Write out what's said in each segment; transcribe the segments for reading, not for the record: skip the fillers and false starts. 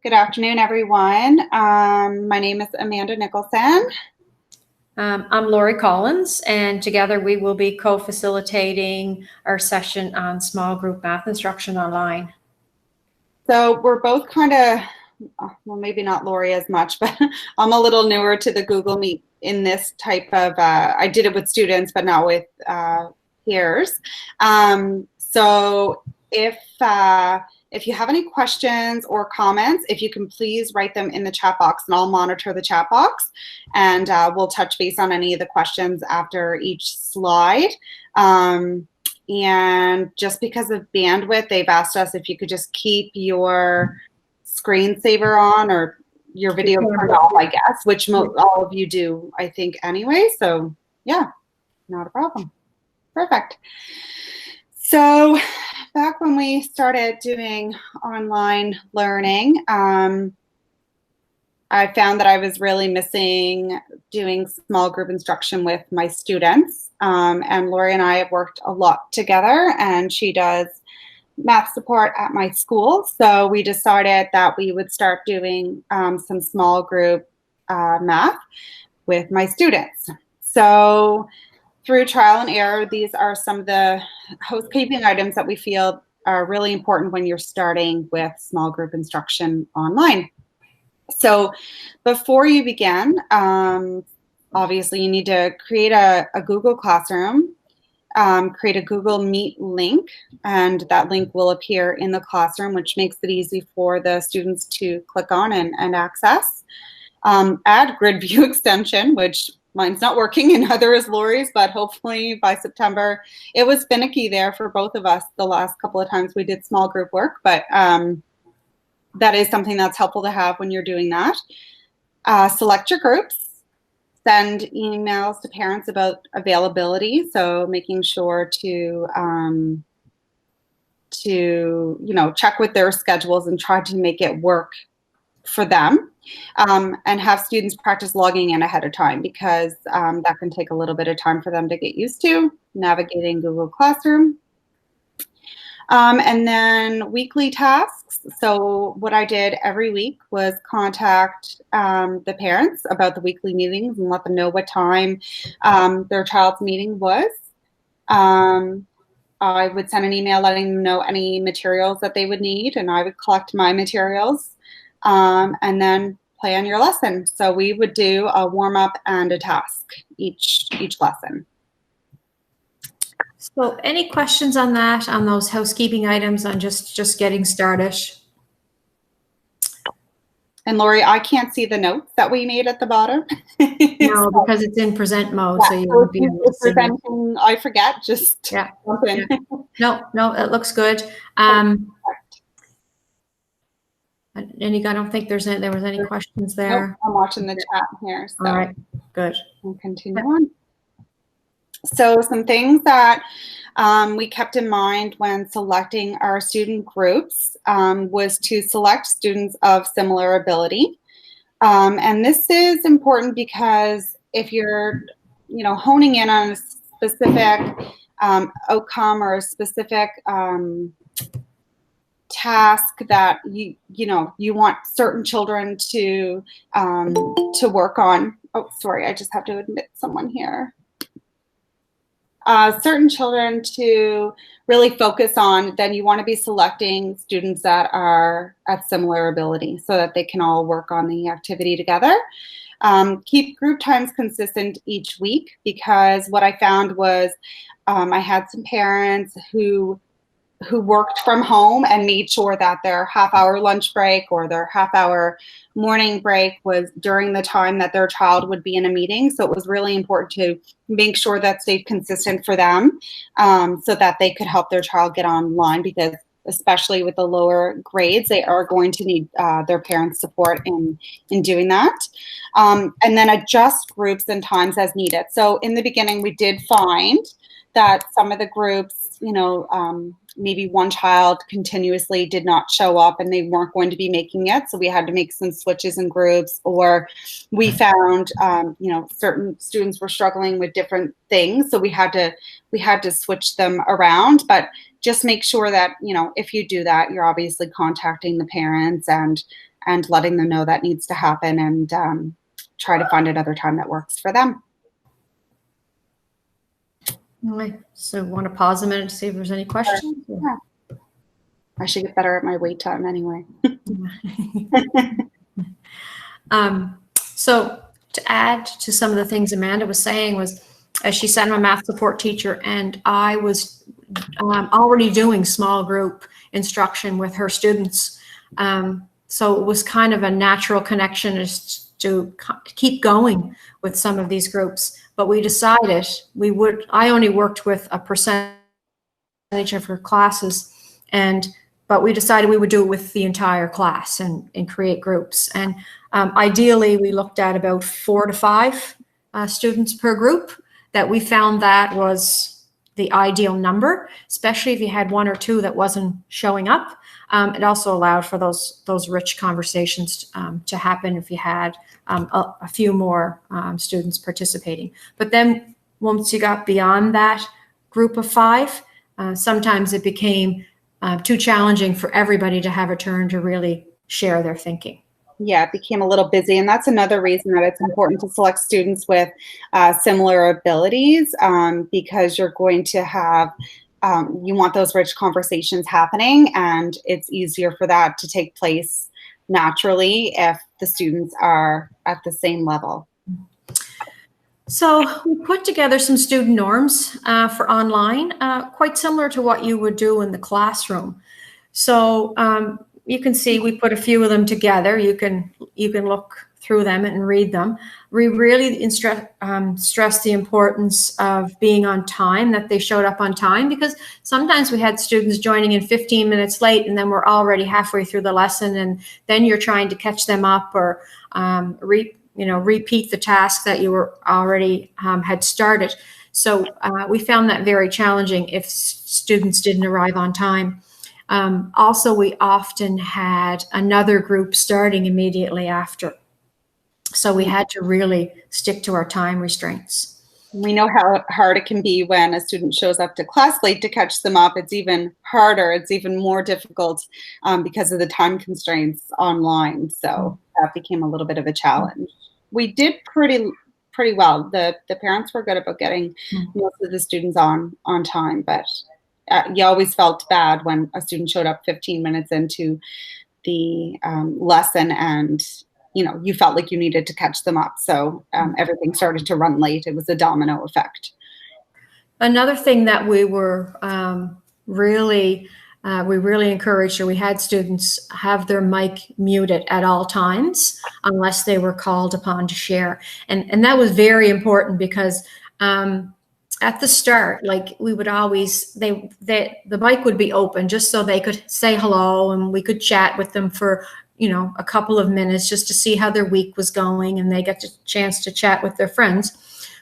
Good afternoon, everyone. My name is Amanda Nicholson. I'm Laurie Collins, and together we will be co-facilitating our session on small group math instruction online. So we're both kind of, well, maybe not Laurie as much, but I'm a little newer to the Google Meet in this type of, I did it with students, but not with peers. So if you have any questions or comments, if you can please write them in the chat box, and I'll monitor the chat box, and we'll touch base on any of the questions after each slide. And just because of bandwidth, they've asked us if you could just keep your screensaver on or your video turned off, I guess, which all of you do, I think, anyway. So yeah, not a problem. Perfect. So back when we started doing online learning, I found that I was really missing doing small group instruction with my students. And Laurie and I have worked a lot together, and she does math support at my school. So we decided that we would start doing some small group math with my students. So through trial and error, these are some of the housekeeping items that we feel are really important when you're starting with small group instruction online. So before you begin, obviously you need to create a Google Classroom, create a Google Meet link, and that link will appear in the classroom, which makes it easy for the students to click on and access. Add grid view extension, which mine's not working and neither is Laurie's, but hopefully by September. It was finicky there for both of us the last couple of times we did small group work, but that is something that's helpful to have when you're doing that. Select your groups, send emails to parents about availability, so making sure to check with their schedules and try to make it work for them, and have students practice logging in ahead of time, because that can take a little bit of time for them to get used to navigating Google Classroom. And then weekly tasks. So what I did every week was contact the parents about the weekly meetings and let them know what time their child's meeting was. I would send an email letting them know any materials that they would need, and I would collect my materials. And then plan your lesson. So we would do a warm-up and a task each lesson. So any questions on that, on those housekeeping items, on just getting started? And Laurie, I can't see the notes that we made at the bottom. No, because it's in present mode, yeah, so you won't be able to see presenting. I forget, just yeah. No, it looks good. I don't think there was any questions there. Nope, I'm watching the chat here. So. All right, good. We'll continue on. So some things that we kept in mind when selecting our student groups was to select students of similar ability. And this is important because if you're, honing in on a specific outcome or a specific task that you want certain children to work on. Oh, sorry, I just have to admit someone here. Certain children to really focus on, then you want to be selecting students that are at similar ability so that they can all work on the activity together. Keep group times consistent each week, because what I found was I had some parents who worked from home and made sure that their half-hour lunch break or their half-hour morning break was during the time that their child would be in a meeting. So it was really important to make sure that stayed consistent for them, so that they could help their child get online, because especially with the lower grades, they are going to need their parents' support in doing that. And then adjust groups and times as needed. So in the beginning, we did find that some of the groups, maybe one child continuously did not show up and they weren't going to be making it. So we had to make some switches in groups, or we found, certain students were struggling with different things. So we had to switch them around, but just make sure that, if you do that, you're obviously contacting the parents and and letting them know that needs to happen, and try to find another time that works for them. All right. So want to pause a minute to see if there's any questions? Yeah. I should get better at my wait time anyway. So to add to some of the things Amanda was saying was, as she said, I'm a math support teacher, and I was already doing small group instruction with her students. So it was kind of a natural connection as to keep going with some of these groups. But we decided I only worked with a percentage of her classes, but we decided we would do it with the entire class and create groups. And ideally, we looked at about 4 to 5 students per group. That we found that was the ideal number, especially if you had 1 or 2 that wasn't showing up. It also allowed for those rich conversations to happen if you had a few more students participating. But then once you got beyond that group of 5, sometimes it became too challenging for everybody to have a turn to really share their thinking. Yeah, it became a little busy, and that's another reason that it's important to select students with similar abilities, because you're going to have, you want those rich conversations happening, and it's easier for that to take place naturally if the students are at the same level. So we put together some student norms for online, quite similar to what you would do in the classroom. So you can see we put a few of them together. You can look through them and read them. We really stress the importance of being on time, that they showed up on time, because sometimes we had students joining in 15 minutes late, and then we're already halfway through the lesson, and then you're trying to catch them up or repeat the task that you were already had started. So we found that very challenging if students didn't arrive on time. Also, we often had another group starting immediately after. So we had to really stick to our time restraints. We know how hard it can be when a student shows up to class late to catch them up. It's even harder. It's even more difficult because of the time constraints online. So that became a little bit of a challenge. We did pretty well. The parents were good about getting most of the students on time, but you always felt bad when a student showed up 15 minutes into the lesson, and you felt like you needed to catch them up. So everything started to run late. It was a domino effect. Another thing that we were really encouraged, or we had students have their mic muted at all times unless they were called upon to share. And that was very important because at the start, like we would always, the mic would be open just so they could say hello, and we could chat with them for a couple of minutes just to see how their week was going, and they got a chance to chat with their friends.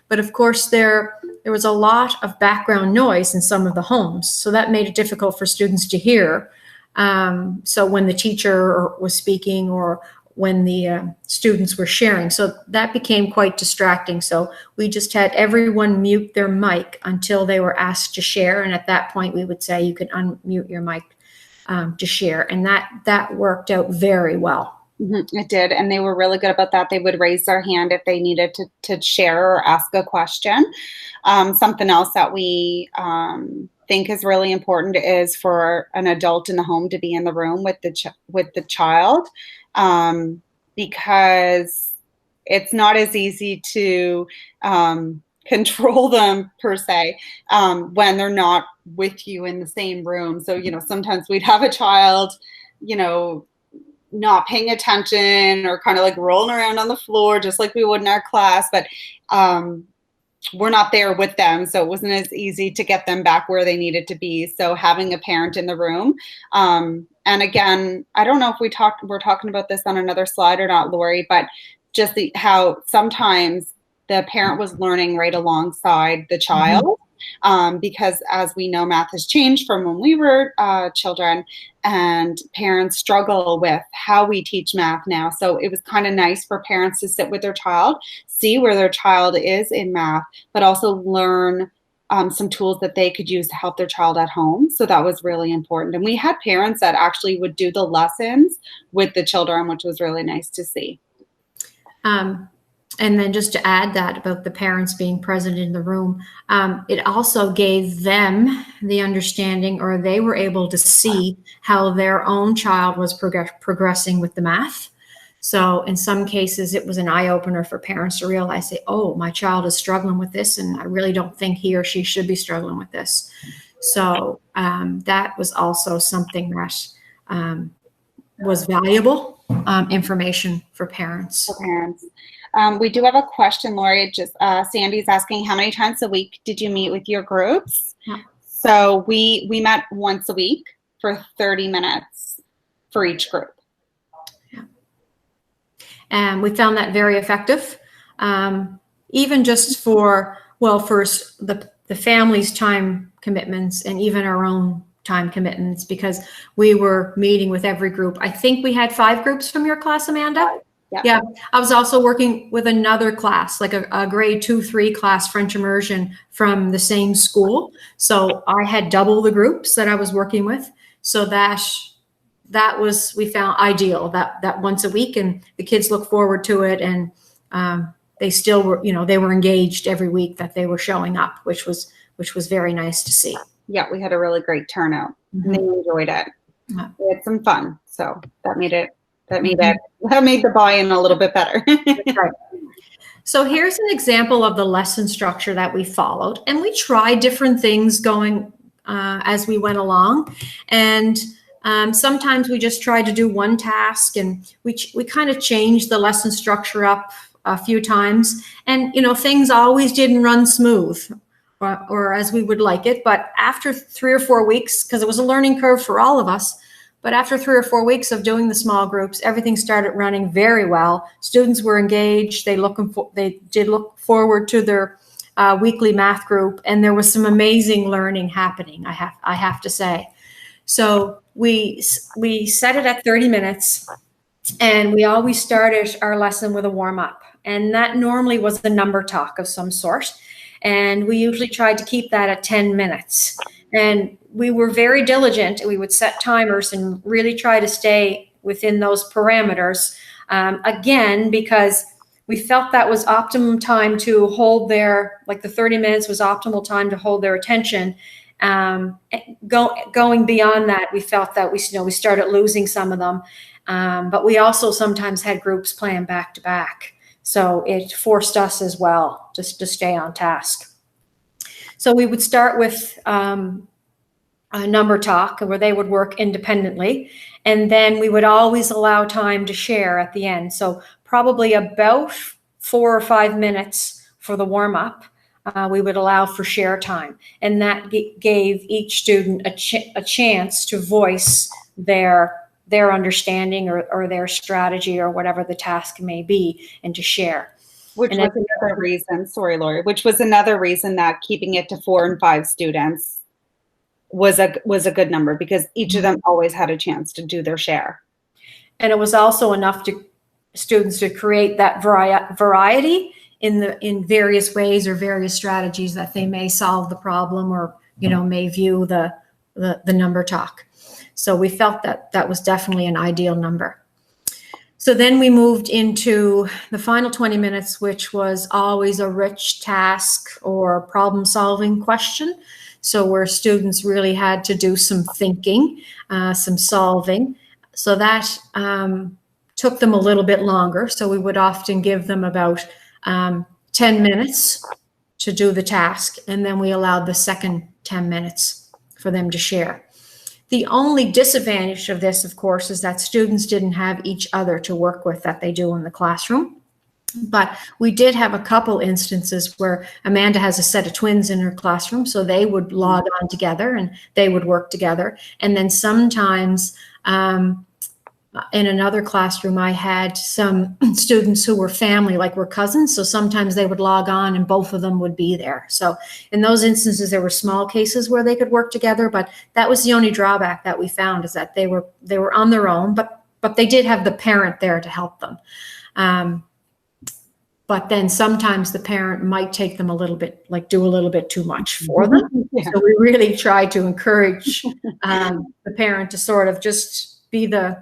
But of course, there was a lot of background noise in some of the homes, so that made it difficult for students to hear. So when the teacher was speaking or when the students were sharing, so that became quite distracting. So we just had everyone mute their mic until they were asked to share, and at that point we would say you could unmute your mic to share, and that worked out very well. It did, and they were really good about that. They would raise their hand if they needed to share or ask a question. Something else that we think is really important is for an adult in the home to be in the room with the child, because it's not as easy to control them per se when they're not with you in the same room. So sometimes we'd have a child not paying attention or kind of like rolling around on the floor just like we would in our class, but we're not there with them, so it wasn't as easy to get them back where they needed to be. So having a parent in the room, and again, I don't know if we're talking about this on another slide or not, Laurie, but just how sometimes the parent was learning right alongside the child. Because as we know, math has changed from when we were children, and parents struggle with how we teach math now. So it was kind of nice for parents to sit with their child, see where their child is in math, but also learn some tools that they could use to help their child at home. So that was really important. And we had parents that actually would do the lessons with the children, which was really nice to see. And then just to add that about the parents being present in the room, it also gave them the understanding, or they were able to see how their own child was progressing with the math. So in some cases, it was an eye-opener for parents to realize, say, oh, my child is struggling with this, and I really don't think he or she should be struggling with this. So that was also something that was valuable information for parents. For parents. We do have a question, Laurie. Just Sandy's asking, how many times a week did you meet with your groups? Yeah. So we met once a week for 30 minutes for each group. Yeah. And we found that very effective. Even just for, well, first the family's time commitments and even our own time commitments, because we were meeting with every group. I think we had 5 groups from your class, Amanda. Yeah. I was also working with another class, like a grade 2-3 class, French immersion, from the same school. So I had double the groups that I was working with. So that was, we found ideal, that once a week, and the kids look forward to it. And they still were, they were engaged every week that they were showing up, which was very nice to see. Yeah, we had a really great turnout. Mm-hmm. And they enjoyed it. Yeah. We had some fun. So that made the buy-in a little bit better. Right. So here's an example of the lesson structure that we followed, and we tried different things going as we went along. And sometimes we just tried to do one task, and we kind of changed the lesson structure up a few times. And things always didn't run smooth, or as we would like it. But after 3 or 4 weeks, because it was a learning curve for all of us. But after 3 or 4 weeks of doing the small groups, everything started running very well. Students were engaged. They did look forward to their weekly math group, and there was some amazing learning happening, I have to say. So we set it at 30 minutes, and we always started our lesson with a warm-up. And that normally was a number talk of some sort. And we usually tried to keep that at 10 minutes. And we were very diligent. We would set timers and really try to stay within those parameters. Again, because we felt that was optimum time to hold the 30 minutes was optimal time to hold their attention. Going beyond that, we felt that we started losing some of them. But we also sometimes had groups playing back to back. So it forced us as well just to stay on task. So we would start with a number talk where they would work independently. And then we would always allow time to share at the end. So probably about 4 or 5 minutes for the warm up, we would allow for share time. And that gave each student a chance to voice their understanding or their strategy or whatever the task may be, and to share. Which was another reason, sorry, Laurie, which was another reason that keeping it to 4 and 5 students was a good number, because each of them always had a chance to do their share. And it was also enough to students to create that variety in various ways or various strategies that they may solve the problem, or may view the number talk. So we felt that was definitely an ideal number. So then we moved into the final 20 minutes, which was always a rich task or problem-solving question. So where students really had to do some thinking, some solving. So that took them a little bit longer. So we would often give them about 10 minutes to do the task, and then we allowed the second 10 minutes for them to share. The only disadvantage of this, of course, is that students didn't have each other to work with that they do in the classroom. But we did have a couple instances where Amanda has a set of twins in her classroom, so they would log on together and they would work together. And then sometimes in another classroom, I had some students who were family, like were cousins. So sometimes they would log on and both of them would be there. So in those instances, there were small cases where they could work together, but that was the only drawback that we found, is that they were on their own, but they did have the parent there to help them. but then sometimes the parent might take them a little bit, like do a little bit too much for them. Yeah. So we really try to encourage the parent to sort of just be the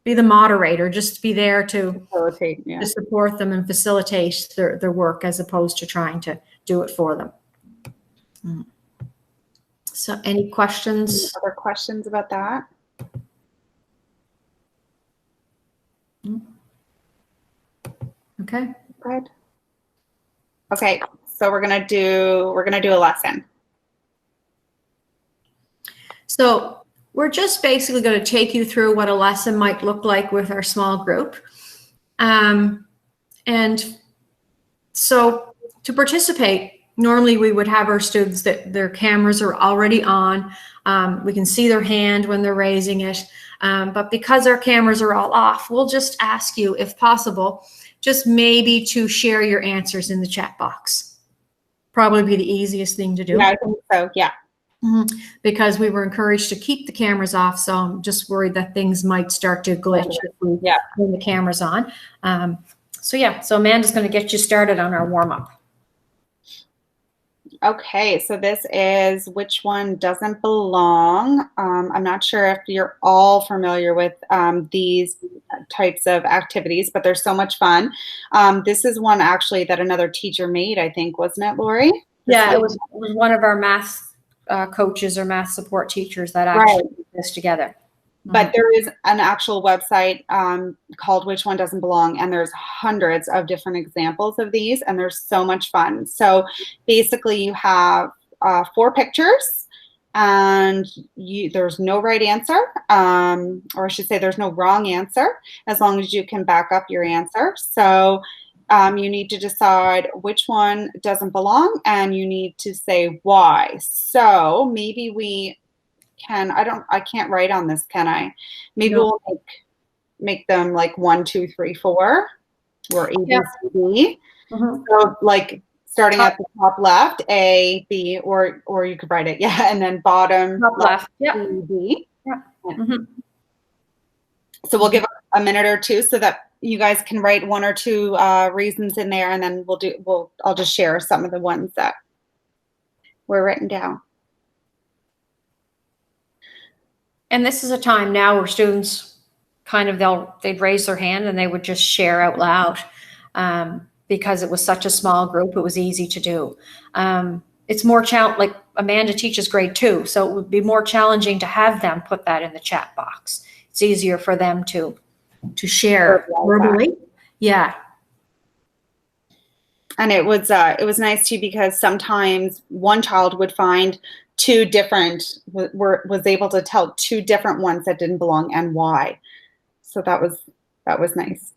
moderator, just be there to facilitate, to support them and facilitate their work, as opposed to trying to do it for them. So any questions? Any other questions about that? Okay. Good. Okay, so we're gonna do a lesson. So we're just basically going to take you through what a lesson might look like with our small group. And so to participate, normally we would have our students that their cameras are already on. We can see their hand when they're raising it. But because our cameras are all off, we'll just ask you, if possible, just maybe to share your answers in the chat box. Probably be the easiest thing to do. Yeah, I think so, yeah. Because we were encouraged to keep the cameras off, so I'm just worried that things might start to glitch if we turn the cameras on. So Amanda's going to get you started on our warm-up. Okay, so this is Which One Doesn't Belong. I'm not sure if you're all familiar with these types of activities, but they're so much fun. This is one actually that another teacher made, I think, wasn't it, Laurie? Yeah, it was one of our math coaches or math support teachers that actually put this together. But there is an actual website called Which One Doesn't Belong, and there's hundreds of different examples of these, and they're so much fun. So basically you have 4 pictures, and there's no right answer, or I should say there's no wrong answer, as long as you can back up your answer. So you need to decide which one doesn't belong, and you need to say why. So maybe we can, I can't write on this, can I? Maybe we'll make them like 1, 2, 3, 4, or A, B, C, D. So like starting at the top left, A, B, or you could write it, and then bottom top left, C, D. So we'll give a minute or two so that you guys can write 1 or 2 reasons in there, and then I'll just share some of the ones that were written down. And this is a time now where students kind of, they'd raise their hand and they would just share out loud. Because it was such a small group, it was easy to do. It's more like Amanda teaches grade 2, so it would be more challenging to have them put that in the chat box. It's easier for them to share verbally. Yeah. And it was nice too, because sometimes one child would find 2 different, was able to tell 2 different ones that didn't belong and why. So that was nice.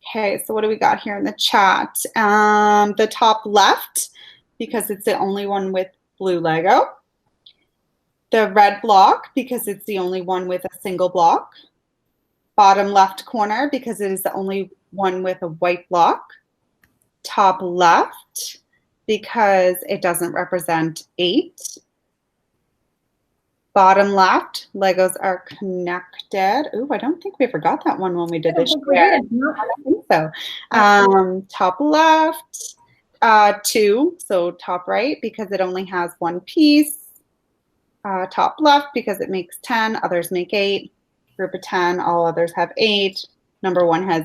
Okay, so what do we got here in the chat? The top left, because it's the only one with blue Lego. The red block, because it's the only one with a single block. Bottom left corner, because it is the only one with a white block. Top left, because it doesn't represent 8. Bottom left, Legos are connected. Ooh, I don't think we forgot that one when we did this. I don't think so. Top left, 2, so top right, because it only has 1 piece. Top left, because it makes 10, others make 8. Group of 10, all others have 8. Number 1 has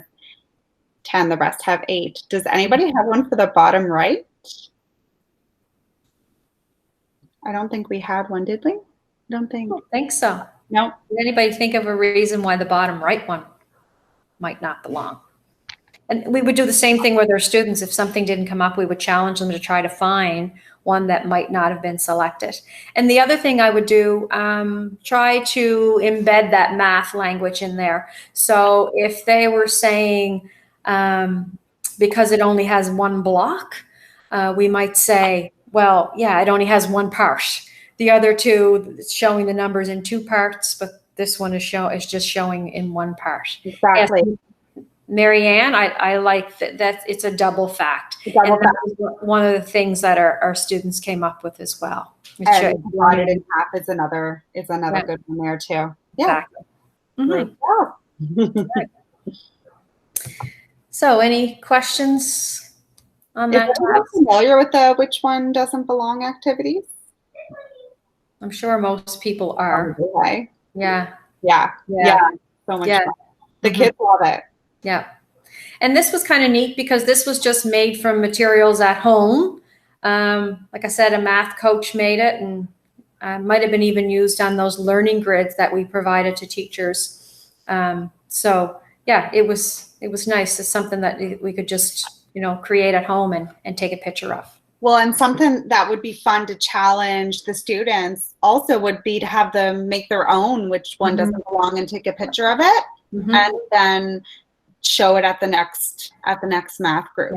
10, the rest have 8. Does anybody have one for the bottom right? I don't think we had one, did we? I don't think so. No. Did anybody think of a reason why the bottom right one might not belong? And we would do the same thing with our students. If something didn't come up, we would challenge them to try to find one that might not have been selected. And the other thing I would do, try to embed that math language in there. So if they were saying, because it only has 1 block, we might say, well, yeah, it only has 1 part. The other 2, it's showing the numbers in 2 parts, but this one is just showing in 1 part. Exactly. Yes. Marianne, I like that it's a double fact. And that was one of the things that our students came up with as well. And divided in half is another good one there too. Yeah. Exactly. So any questions on Is that? anyone familiar with the which one doesn't belong activities? I'm sure most people are. Okay. Yeah. Yeah. So much fun. The kids love it. Yeah. And this was kind of neat because this was just made from materials at home. Like I said, a math coach made it, and might have been even used on those learning grids that we provided to teachers. So yeah, it was nice. It's something that we could just, create at home and take a picture of. Well, and something that would be fun to challenge the students also would be to have them make their own which one doesn't belong and take a picture of it, and then show it at the next math group.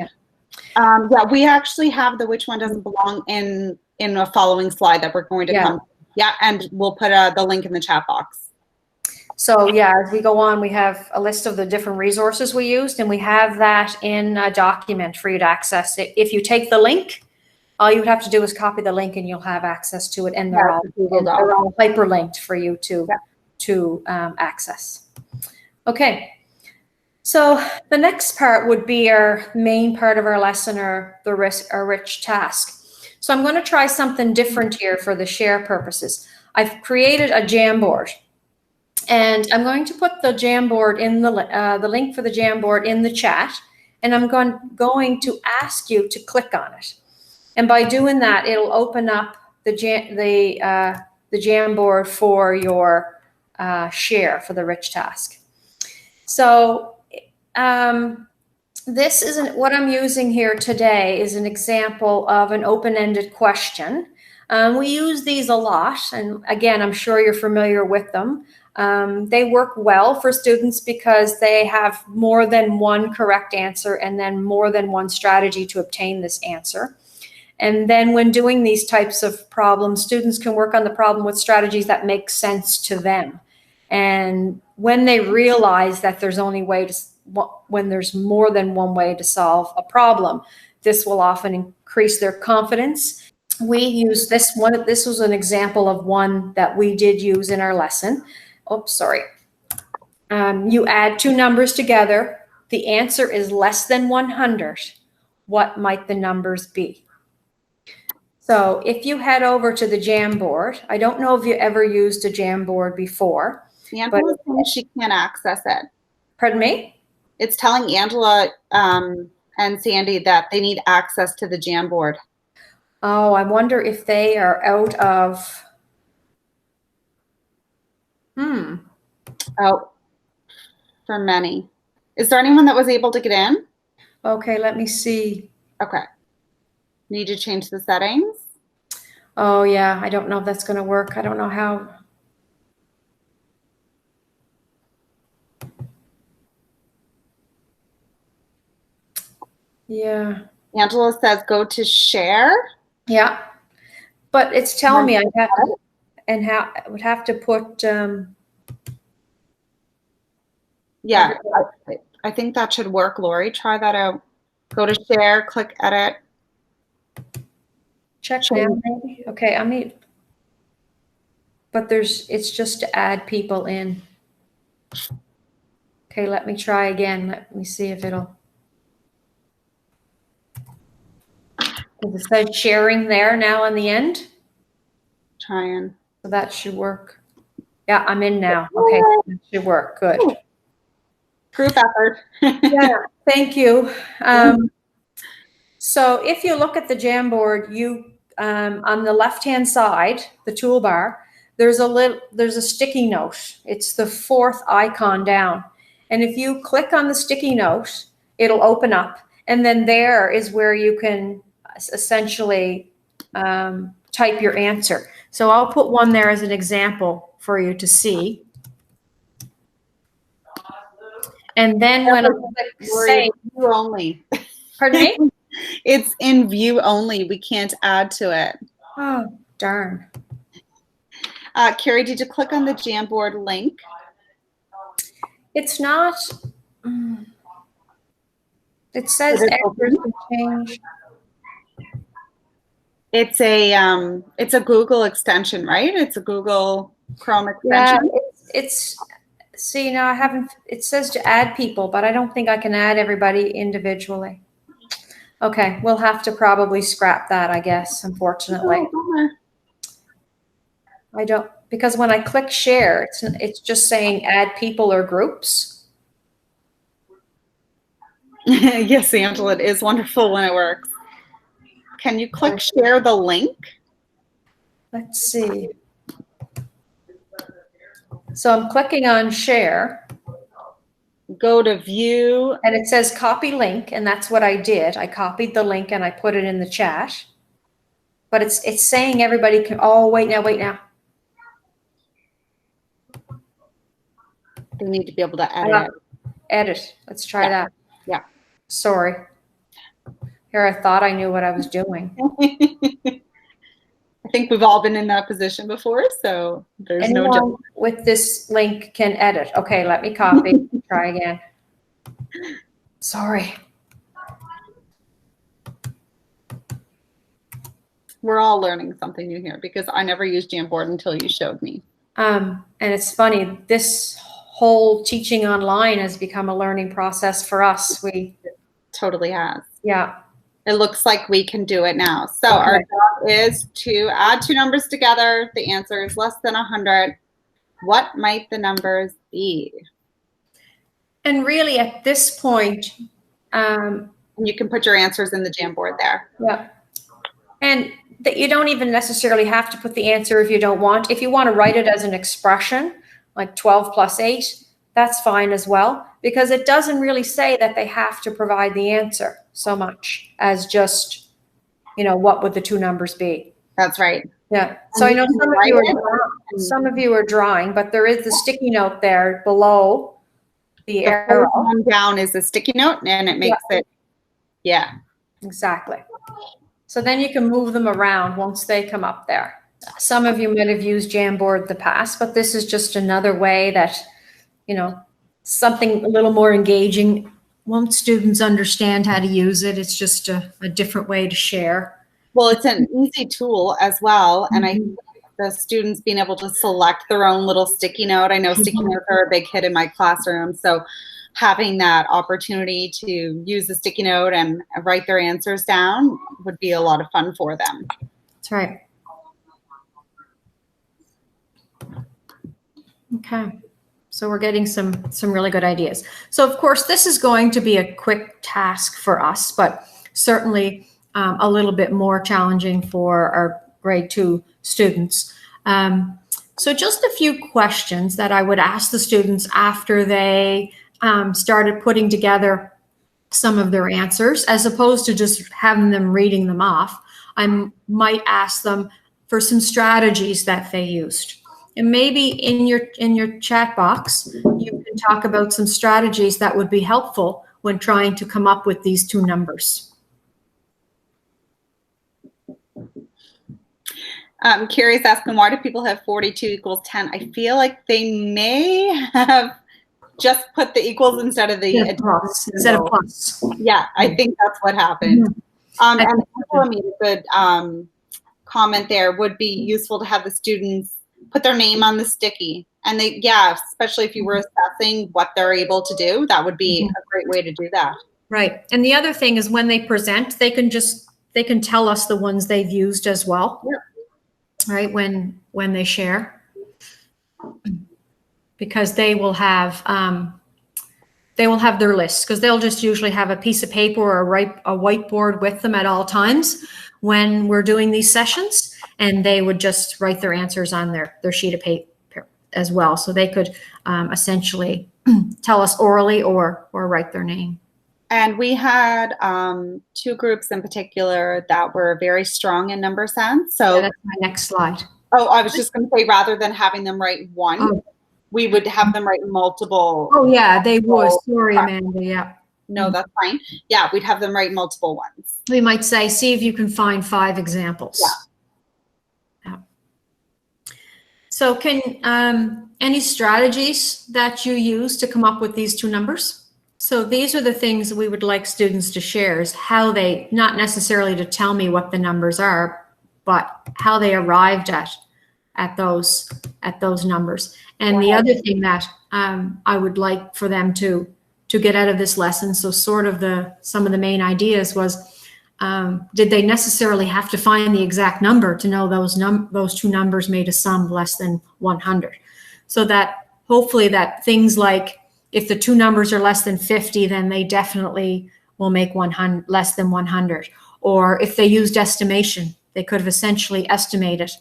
Yeah, we actually have the which one doesn't belong in a following slide that we're going to come. Yeah, and we'll put the link in the chat box. So yeah, as we go on, we have a list of the different resources we used, and we have that in a document for you to access it. If you take the link, all you would have to do is copy the link and you'll have access to it, and they're all hyperlinked for you to access. Okay. So the next part would be our main part of our lesson, or our rich task. So I'm going to try something different here for the share purposes. I've created a Jamboard, and I'm going to put the Jamboard in the link for the Jamboard in the chat, and I'm going to ask you to click on it. And by doing that, it'll open up the Jamboard for your share for the rich task. So this isn't what I'm using here today is an example of an open-ended question. We use these a lot, and again, I'm sure you're familiar with them. They work well for students because they have more than one correct answer and then more than one strategy to obtain this answer. And then when doing these types of problems, students can work on the problem with strategies that make sense to them. And when they realize that there's when there's more than one way to solve a problem, this will often increase their confidence. We use this one. This was an example of one that we did use in our lesson. Oops, sorry. You add two numbers together. The answer is less than 100. What might the numbers be? So if you head over to the Jamboard, I don't know if you ever used a Jamboard before. Angela's saying she can't access it. Pardon me? It's telling Angela and Sandy that they need access to the Jamboard. Oh, I wonder if they are out of. Oh, for many. Is there anyone that was able to get in? Okay, let me see. Okay. Need to change the settings? Oh, yeah. I don't know if that's going to work. I don't know how. Yeah. Angela says go to share. Yeah. But it's telling me I have to, I would have to put. Yeah, I think that should work, Laurie. Try that out. Go to share, click edit. Check now, maybe. Okay, I mean, but it's just to add people in. Okay, let me try again. Let me see if it'll. It says sharing there now on the end. Trying. So that should work. Yeah, I'm in now. Okay, that should work. Good. Group effort. Yeah, thank you. So if you look at the Jamboard, you on the left-hand side, the toolbar, there's a sticky note. It's the fourth icon down. And if you click on the sticky note, it'll open up. And then there is where you can essentially type your answer. So I'll put one there as an example for you to see. And then when I click save, view only. Pardon me? It's in view only. We can't add to it. Oh, darn. Carrie, did you click on the Jamboard link? It's not. It says answers can change. It's a Google extension, right? It's a Google Chrome extension. Yeah, it's See, now I haven't, it says to add people, but I don't think I can add everybody individually. Okay, we'll have to probably scrap that, I guess, unfortunately. Oh, I don't, because when I click share, it's just saying add people or groups. yes, Angela, it is wonderful when it works. Can you click share the link? Let's see. So I'm clicking on share. Go to view. And it says copy link, and that's what I did. I copied the link and I put it in the chat. But it's saying everybody can, oh, wait now. They need to be able to edit. Edit. Let's try that. Yeah. Sorry. Here, I thought I knew what I was doing. I think we've all been in that position before, so there's no Anyone with this link can edit. Okay, let me copy. Try again. Sorry. We're all learning something new here because I never used Jamboard until you showed me. And it's funny, this whole teaching online has become a learning process for us. It totally has. Yeah. It looks like we can do it now. So our job is to add two numbers together. The answer is less than 100. What might the numbers be? And really at this point, you can put your answers in the Jamboard there. Yeah. And that you don't even necessarily have to put the answer if you don't want. If you want to write it as an expression, like 12 plus 8, that's fine as well, because it doesn't really say that they have to provide the answer so much as just, what would the two numbers be? That's right. Yeah. So I know some of you are drawing, but there is the sticky note there below the arrow. One down is a sticky note, and it makes it, Exactly. So then you can move them around once they come up there. Some of you might have used Jamboard in the past, but this is just another way that, something a little more engaging. Once students understand how to use it, it's just a different way to share. Well, it's an easy tool as well. And I think the students being able to select their own little sticky note. I know sticky notes are a big hit in my classroom. So having that opportunity to use a sticky note and write their answers down would be a lot of fun for them. That's right. Okay. So we're getting some really good ideas. So of course, this is going to be a quick task for us, but certainly a little bit more challenging for our grade 2 students. So just a few questions that I would ask the students after they started putting together some of their answers, as opposed to just having them reading them off. I might ask them for some strategies that they used. And maybe in your chat box, you can talk about some strategies that would be helpful when trying to come up with these two numbers. Carrie's asking, why do people have 42 equals 10? I feel like they may have just put the equals instead of the plus. Instead of plus. Yeah, I think that's what happened. And Angela made a good comment there. Would be useful to have the students put their name on the sticky. And especially if you were assessing what they're able to do, that would be a great way to do that. Right. And the other thing is when they present, they can tell us the ones they've used as well. Yeah. Right. When they share, because they will have their lists, because they'll just usually have a piece of paper or a whiteboard with them at all times when we're doing these sessions. And they would just write their answers on their sheet of paper as well. So they could essentially tell us orally or write their name. And we had 2 groups in particular that were very strong in number sense. So that's my next slide. Oh, I was just going to say, rather than having them write one, we would have them write multiple. Oh, yeah, they would. Sorry, Amanda. Yeah. No, that's fine. Yeah, we'd have them write multiple ones. We might say, see if you can find 5 examples. Yeah. So any strategies that you use to come up with these two numbers? So these are the things we would like students to share, is how they, not necessarily to tell me what the numbers are, but how they arrived at those at those numbers. And the other thing that I would like for them to get out of this lesson, so sort of some of the main ideas was, did they necessarily have to find the exact number to know those two numbers made a sum less than 100? So that hopefully that things like, if the two numbers are less than 50, then they definitely will make 100 less than 100. Or if they used estimation, they could have essentially estimated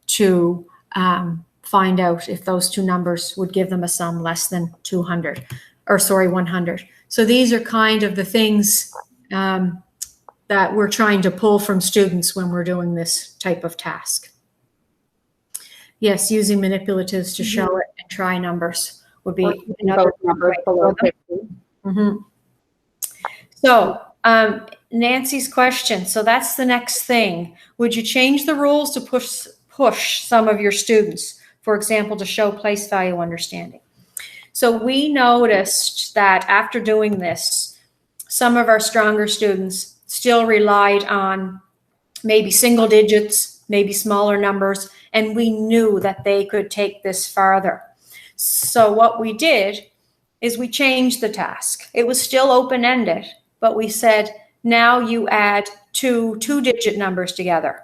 to find out if those two numbers would give them a sum less than 100. So these are kind of the things that we're trying to pull from students when we're doing this type of task. Yes, using manipulatives to show it and try numbers would be another numbers below 50. So Nancy's question. So that's the next thing. Would you change the rules to push some of your students, for example, to show place value understanding? So we noticed that after doing this, some of our stronger students still relied on maybe single digits, maybe smaller numbers, and we knew that they could take this farther. So what we did is we changed the task. It was still open-ended, but we said, now you add two-digit numbers together.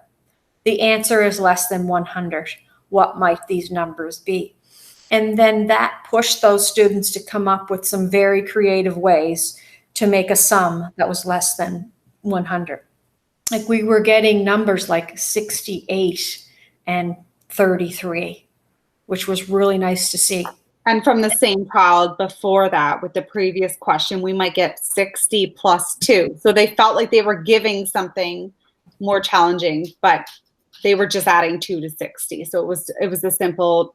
The answer is less than 100. What might these numbers be? And then that pushed those students to come up with some very creative ways to make a sum that was less than 100. Like we were getting numbers like 68 and 33, which was really nice to see. And from the same child before that, with the previous question, we might get 60 plus 2. So they felt like they were giving something more challenging, but they were just adding 2 to 60. So it was a simple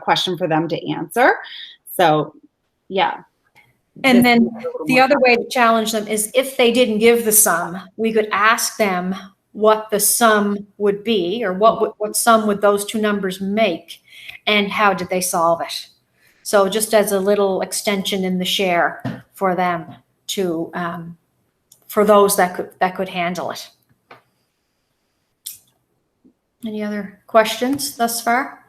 question for them to answer. So yeah. And then the other way to challenge them is if they didn't give the sum, we could ask them what the sum would be, or what sum would those two numbers make, and how did they solve it. So just as a little extension in the share for them to, for those that could handle it. Any other questions thus far?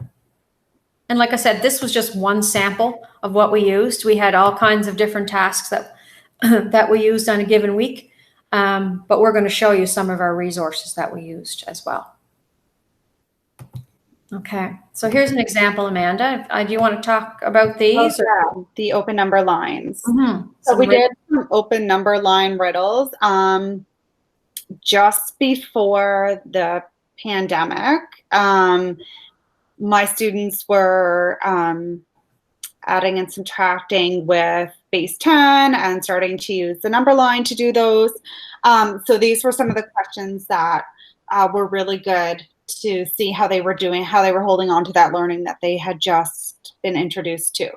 And like I said, this was just one sample of what we used. We had all kinds of different tasks that we used on a given week, but we're going to show you some of our resources that we used as well. Okay, so here's an example, Amanda. Do you want to talk about these? Yeah, the open number lines. So we did some open number line riddles just before the pandemic. My students were adding and subtracting with base 10 and starting to use the number line to do those. So these were some of the questions that were really good to see how they were doing, how they were holding on to that learning that they had just been introduced to.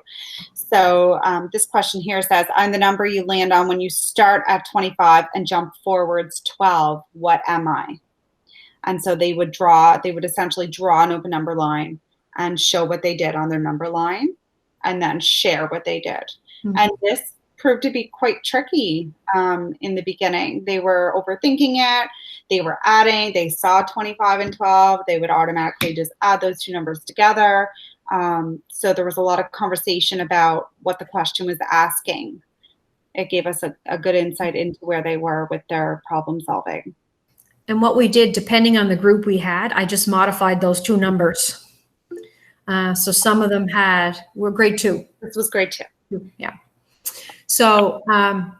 So this question here says, I'm the number you land on when you start at 25 and jump forwards 12. What am I? And so they would essentially draw an open number line and show what they did on their number line and then share what they did. And this proved to be quite tricky in the beginning. They were overthinking it. They were adding. They saw 25 and 12. They would automatically just add those two numbers together. So there was a lot of conversation about what the question was asking. It gave us a good insight into where they were with their problem solving. And what we did, depending on the group we had, I just modified those two numbers. So some of them were grade 2. This was grade 2. Yeah. So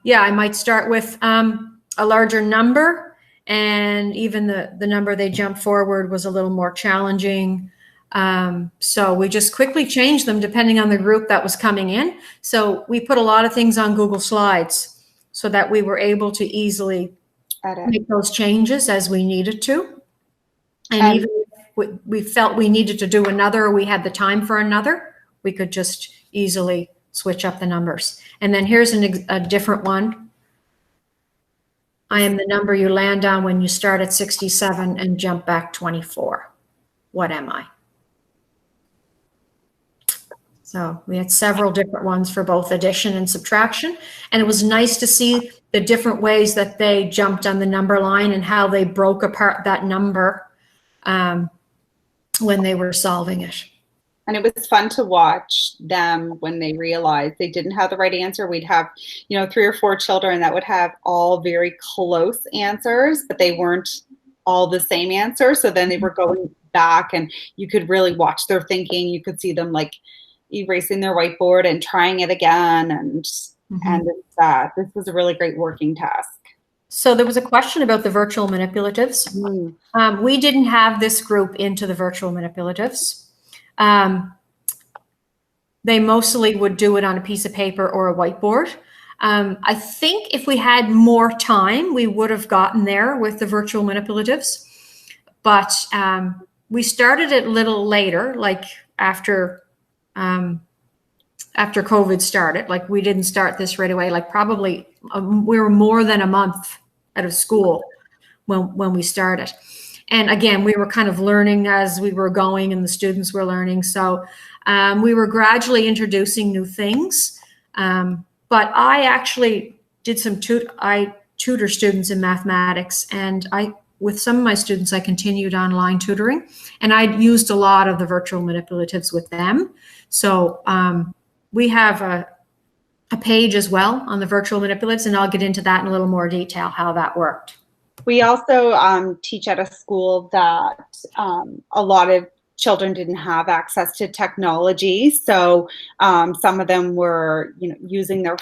yeah, I might start with a larger number, and even the number they jumped forward was a little more challenging. So we just quickly changed them depending on the group that was coming in. So we put a lot of things on Google Slides so that we were able to easily make those changes as we needed to. And even if we felt we needed to do another, or we had the time for another, we could just easily switch up the numbers. And then here's a different one. I am the number you land on when you start at 67 and jump back 24. What am I? So we had several different ones for both addition and subtraction. And it was nice to see the different ways that they jumped on the number line and how they broke apart that number when they were solving it. And it was fun to watch them when they realized they didn't have the right answer. We'd have, 3 or 4 children that would have all very close answers, but they weren't all the same answer. So then they were going back, and you could really watch their thinking. You could see them like erasing their whiteboard and trying it again. And this was a really great working task. So there was a question about the virtual manipulatives. We didn't have this group into the virtual manipulatives. They mostly would do it on a piece of paper or a whiteboard. I think if we had more time, we would have gotten there with the virtual manipulatives. But we started it a little later, like after COVID started. Like we didn't start this right away. Like probably we were more than a month out of school when we started. And again, we were kind of learning as we were going, and the students were learning. So we were gradually introducing new things. But I actually did some I tutor students in mathematics, and with some of my students, I continued online tutoring, and I used a lot of the virtual manipulatives with them. So we have a page as well on the virtual manipulatives, and I'll get into that in a little more detail, how that worked. We also teach at a school that a lot of children didn't have access to technology. So some of them were, using their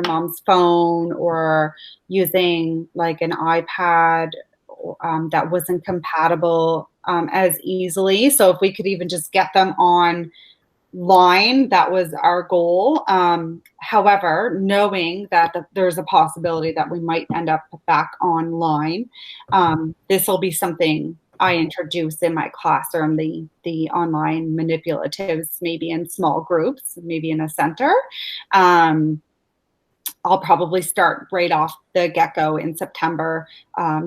mom's phone, or using like an iPad that wasn't compatible as easily. So if we could even just get them online, that was our goal. However, knowing that there's a possibility that we might end up back online, this will be something I introduce in my classroom, the online manipulatives, maybe in small groups, maybe in a center. I'll probably start right off the get-go in September,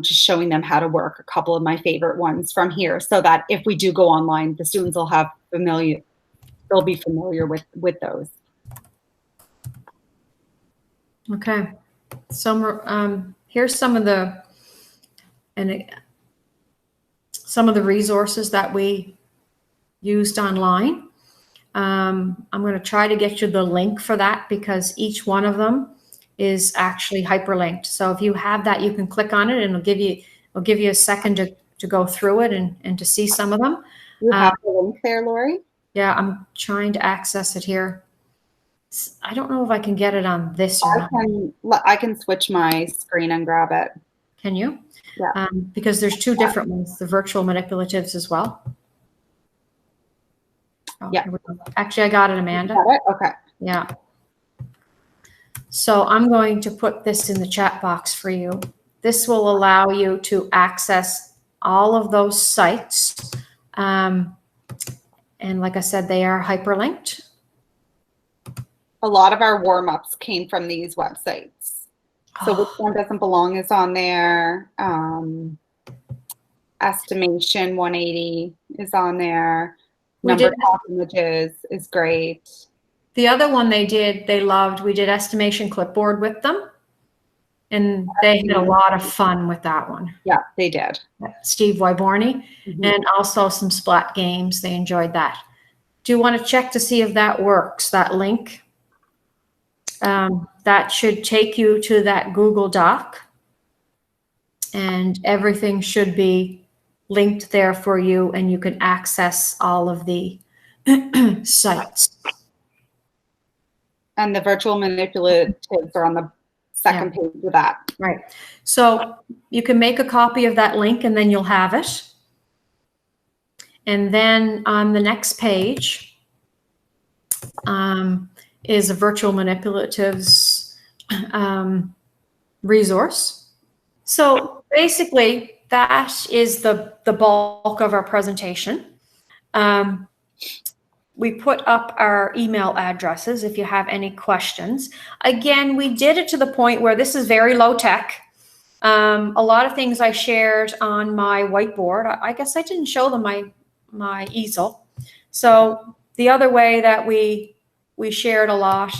just showing them how to work a couple of my favorite ones from here, so that if we do go online, the students will have they'll be familiar with those. Okay, here's some of the resources that we used online. I'm going to try to get you the link for that, because each one of them is actually hyperlinked. So if you have that, you can click on it, and it'll give you a second to go through it and to see some of them. You have the link there, Laurie? Yeah, I'm trying to access it here. I don't know if I can get it on this or not. I can switch my screen and grab it. Can you? Yeah. Because there's 2 different ones, the virtual manipulatives as well. Oh, yeah. Actually, I got it, Amanda. Got it? Okay. Yeah. So I'm going to put this in the chat box for you. This will allow you to access all of those sites. And like I said, they are hyperlinked. A lot of our warm-ups came from these websites. So Which One Doesn't Belong is on there. Estimation 180 is on there. Number Talk Images is great. The other one they loved, we did Estimation Clipboard with them. And they had a lot of fun with that one. Yeah, they did. Steve Wyborny, and also some Splat games. They enjoyed that. Do you want to check to see if that works, that link? That should take you to that Google Doc, and everything should be linked there for you, and you can access all of the sites. And the virtual manipulatives are on the second page of that. Right. So you can make a copy of that link, and then you'll have it. And then on the next page is a virtual manipulatives resource. So basically, that is the bulk of our presentation. We put up our email addresses if you have any questions. Again, we did it to the point where this is very low tech. A lot of things I shared on my whiteboard. I guess I didn't show them my easel. So the other way that we shared a lot,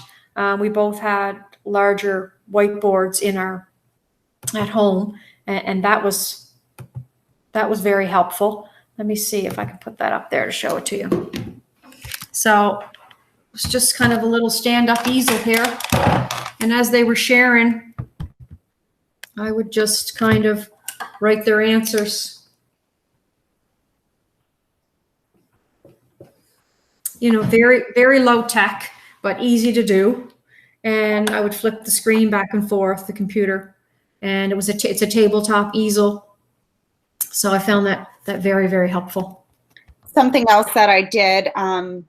we both had larger whiteboards at home, and that was very helpful. Let me see if I can put that up there to show it to you. So it's just kind of a little stand-up easel here. And as they were sharing, I would just kind of write their answers. You know, very, very low tech, but easy to do. And I would flip the screen back and forth, the computer, and it's a tabletop easel. So I found that very, very helpful. Something else that I did when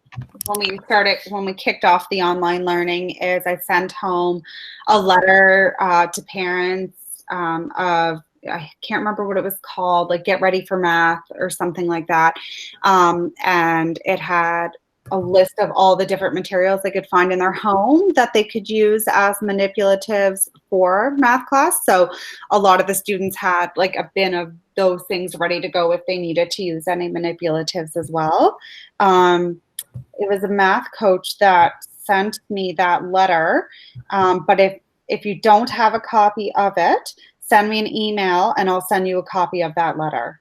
we kicked off the online learning is I sent home a letter to parents of, I can't remember what it was called, like Get Ready for Math or something like that. And it had a list of all the different materials they could find in their home that they could use as manipulatives for math class. So a lot of the students had like a bin of those things ready to go if they needed to use any manipulatives as well. It was a math coach that sent me that letter. But if you don't have a copy of it, send me an email and I'll send you a copy of that letter.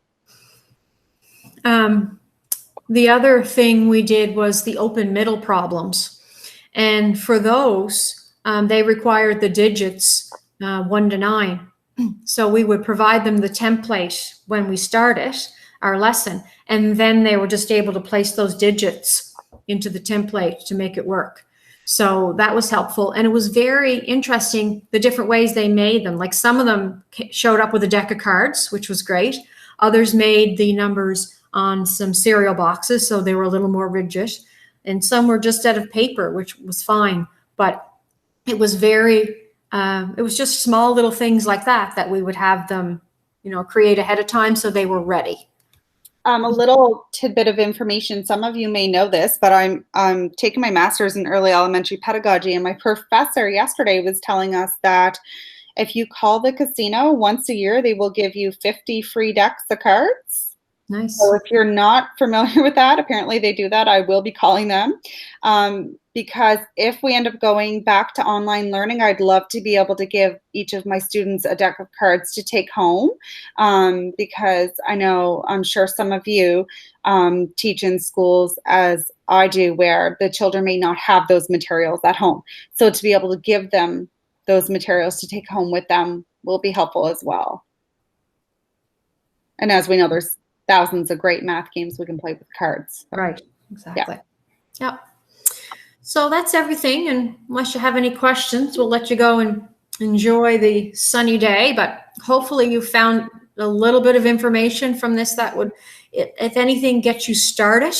The other thing we did was the open middle problems. And for those, they required the digits 1 to 9. So we would provide them the template when we started our lesson, and then they were just able to place those digits into the template to make it work. So that was helpful. And it was very interesting, the different ways they made them. Like some of them showed up with a deck of cards, which was great. Others made the numbers on some cereal boxes, so they were a little more rigid. And some were just out of paper, which was fine. But it was very, it was just small little things like that we would have them, you know, create ahead of time so they were ready. A little tidbit of information. Some of you may know this, but I'm taking my master's in early elementary pedagogy, and my professor yesterday was telling us that if you call the casino once a year, they will give you 50 free decks of cards. Nice. So if you're not familiar with that, apparently they do that. I will be calling them because if we end up going back to online learning, I'd love to be able to give each of my students a deck of cards to take home because I'm sure some of you teach in schools as I do where the children may not have those materials at home. So to be able to give them those materials to take home with them will be helpful as well. And as we know, there's thousands of great math games we can play with cards. Right, exactly. Yeah. So that's everything. And unless you have any questions, we'll let you go and enjoy the sunny day. But hopefully you found a little bit of information from this that would, if anything, get you started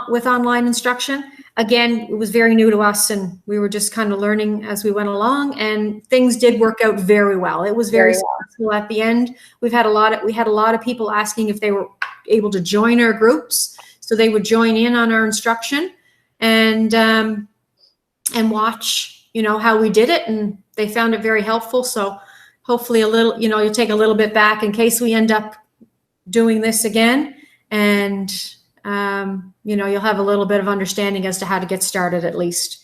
with online instruction. Again, it was very new to us and we were just kind of learning as we went along, and things did work out very well. It was very successful at the end. We had a lot of people asking if they were able to join our groups, so they would join in on our instruction and watch, you know, how we did it, and they found it very helpful. So hopefully you'll take a little bit back in case we end up doing this again, and you'll have a little bit of understanding as to how to get started at least.